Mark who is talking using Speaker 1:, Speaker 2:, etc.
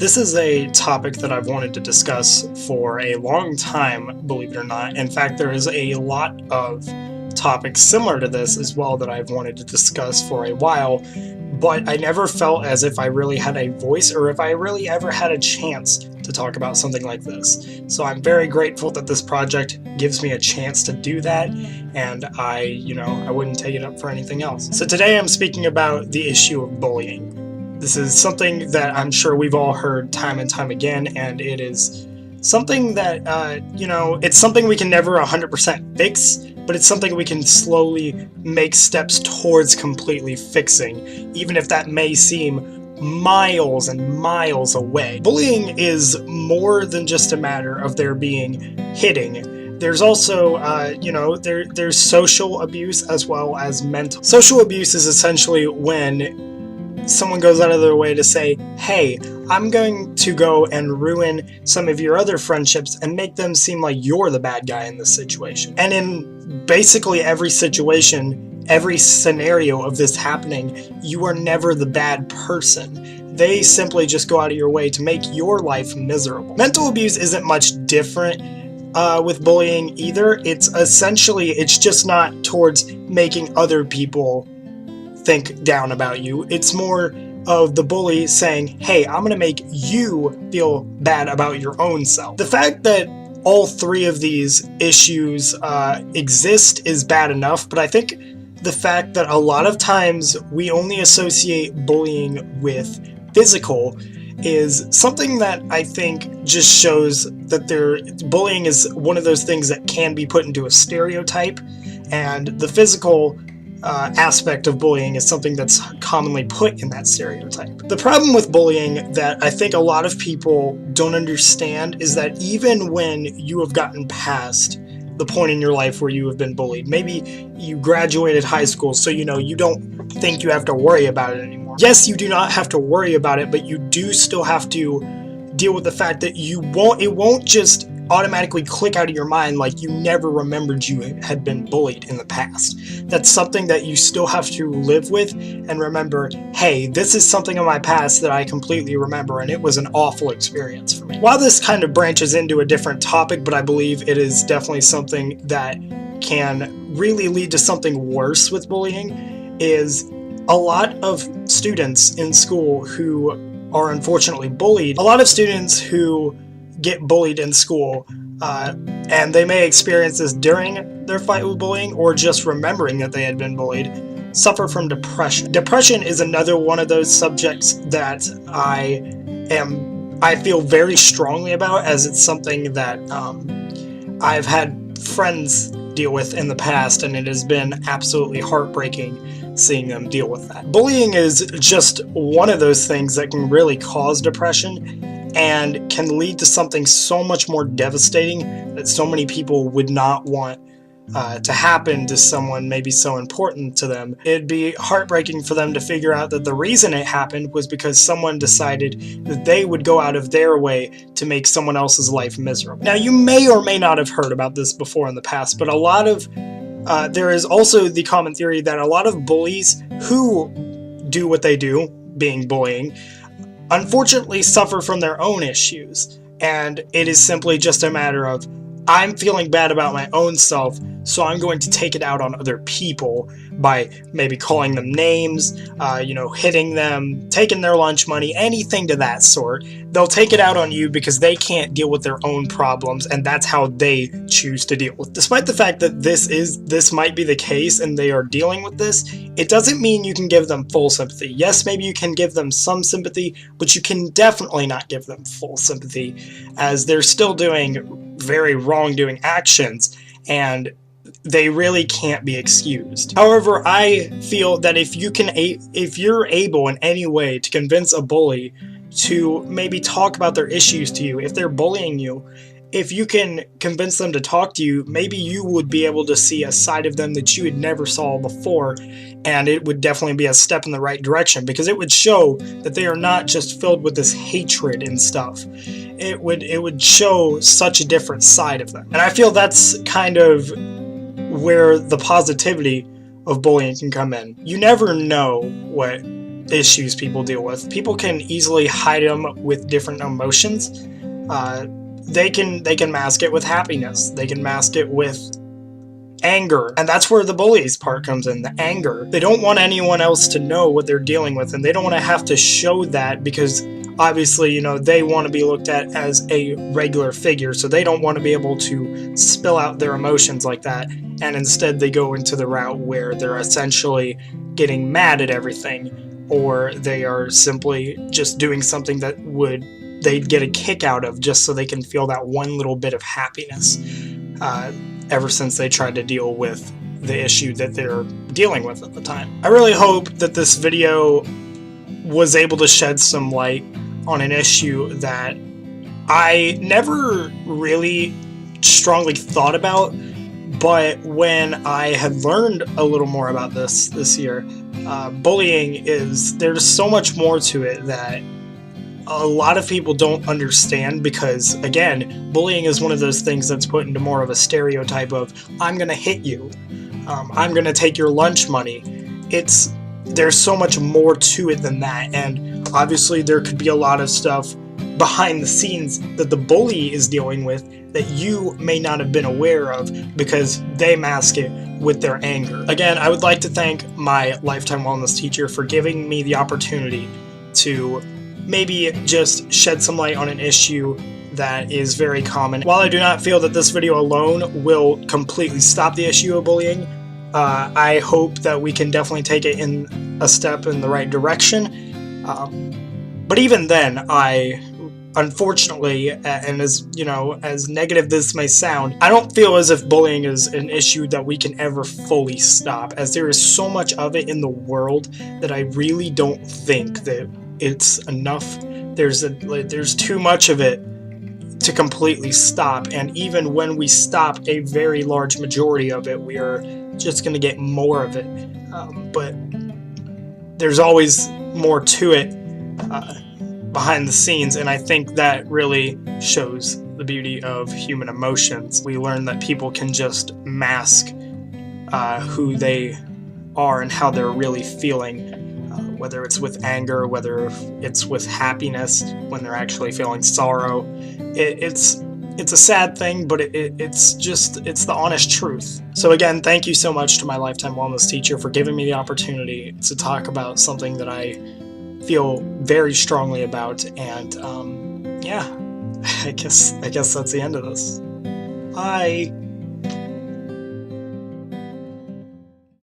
Speaker 1: This is a topic that I've wanted to discuss for a long time, believe it or not. In fact, there is a lot of topics similar to this as well that I've wanted to discuss for a while, but I never felt as if I really had a voice or if I really ever had a chance to talk about something like this. So I'm very grateful that this project gives me a chance to do that, and I wouldn't take it up for anything else. So today I'm speaking about the issue of bullying. This is something that I'm sure we've all heard time and time again, and it is something that, it's something we can never 100% fix, but it's something we can slowly make steps towards completely fixing, even if that may seem miles and miles away. Bullying is more than just a matter of there being hitting. There's also, there's social abuse as well as mental. Social abuse is essentially when someone goes out of their way to say, hey, I'm going to go and ruin some of your other friendships and make them seem like you're the bad guy in this situation. And in basically every situation, every scenario of this happening, you are never the bad person. They simply just go out of your way to make your life miserable. Mental abuse isn't much different with bullying either. It's just not towards making other people think down about you. It's more of the bully saying, hey, I'm gonna make you feel bad about your own self. The fact that all three of these issues exist is bad enough, but I think the fact that a lot of times we only associate bullying with physical is something that I think just shows that bullying is one of those things that can be put into a stereotype, and the physical aspect of bullying is something that's commonly put in that stereotype. The problem with bullying that I think a lot of people don't understand is that even when you have gotten past the point in your life where you have been bullied, maybe you graduated high school, so you don't think you have to worry about it anymore. Yes, you do not have to worry about it, but you do still have to deal with the fact that it won't just automatically click out of your mind like you never remembered you had been bullied in the past. That's something that you still have to live with and remember, hey, this is something in my past that I completely remember, and it was an awful experience for me. While this kind of branches into a different topic, but I believe it is definitely something that can really lead to something worse with bullying, is a lot of students in school who are unfortunately bullied. A lot of students who get bullied in school, and they may experience this during their fight with bullying or just remembering that they had been bullied, suffer from depression. Depression is another one of those subjects that I feel very strongly about, as it's something that I've had friends deal with in the past, and it has been absolutely heartbreaking seeing them deal with that. Bullying is just one of those things that can really cause depression and can lead to something so much more devastating that so many people would not want to happen to someone maybe so important to them. It'd be heartbreaking for them to figure out that the reason it happened was because someone decided that they would go out of their way to make someone else's life miserable. Now, you may or may not have heard about this before in the past, but there is also the common theory that a lot of bullies who do what they do, being bullying, unfortunately suffer from their own issues, and it is simply just a matter of, I'm feeling bad about my own self, so I'm going to take it out on other people by maybe calling them names, hitting them, taking their lunch money, anything to that sort. They'll take it out on you because they can't deal with their own problems, and that's how they choose to deal with it. Despite the fact that this might be the case and they are dealing with this, it doesn't mean you can give them full sympathy. Yes, maybe you can give them some sympathy, but you can definitely not give them full sympathy, as they're still doing very wrongdoing actions, and they really can't be excused. However, I feel that if you're able in any way to convince a bully to maybe talk about their issues to you, if they're bullying you, if you can convince them to talk to you, maybe you would be able to see a side of them that you had never saw before, and it would definitely be a step in the right direction, because it would show that they are not just filled with this hatred and stuff. It would show such a different side of them. And I feel that's kind of where the positivity of bullying can come in. You never know what issues people deal with. People can easily hide them with different emotions. They can mask it with happiness. They can mask it with anger. And that's where the bullies part comes in, the anger. They don't want anyone else to know what they're dealing with, and they don't want to have to show that because obviously, you know, they want to be looked at as a regular figure, so they don't want to be able to spill out their emotions like that, and instead they go into the route where they're essentially getting mad at everything, or they are simply just doing something that they'd get a kick out of just so they can feel that one little bit of happiness. Ever since they tried to deal with the issue that they're dealing with at the time. I really hope that this video was able to shed some light on an issue that I never really strongly thought about, but when I had learned a little more about this year, bullying there's so much more to it that a lot of people don't understand, because again, bullying is one of those things that's put into more of a stereotype of, I'm gonna hit you, I'm gonna take your lunch money. There's so much more to it than that, and obviously there could be a lot of stuff behind the scenes that the bully is dealing with that you may not have been aware of because they mask it with their anger. Again, I would like to thank my lifetime wellness teacher for giving me the opportunity to maybe just shed some light on an issue that is very common. While I do not feel that this video alone will completely stop the issue of bullying, I hope that we can definitely take it in a step in the right direction. But even then, unfortunately, and as you know, as negative this may sound, I don't feel as if bullying is an issue that we can ever fully stop, as there is so much of it in the world that I really don't think that it's enough. There's too much of it to completely stop, and even when we stop a very large majority of it, we are just going to get more of it. But there's always more to it behind the scenes, and I think that really shows the beauty of human emotions. We learn that people can just mask who they are and how they're really feeling, whether it's with anger, whether it's with happiness, when they're actually feeling sorrow. It's a sad thing, but it's the honest truth. So again, thank you so much to my lifetime wellness teacher for giving me the opportunity to talk about something that I feel very strongly about, and yeah, I guess that's the end of this. Bye.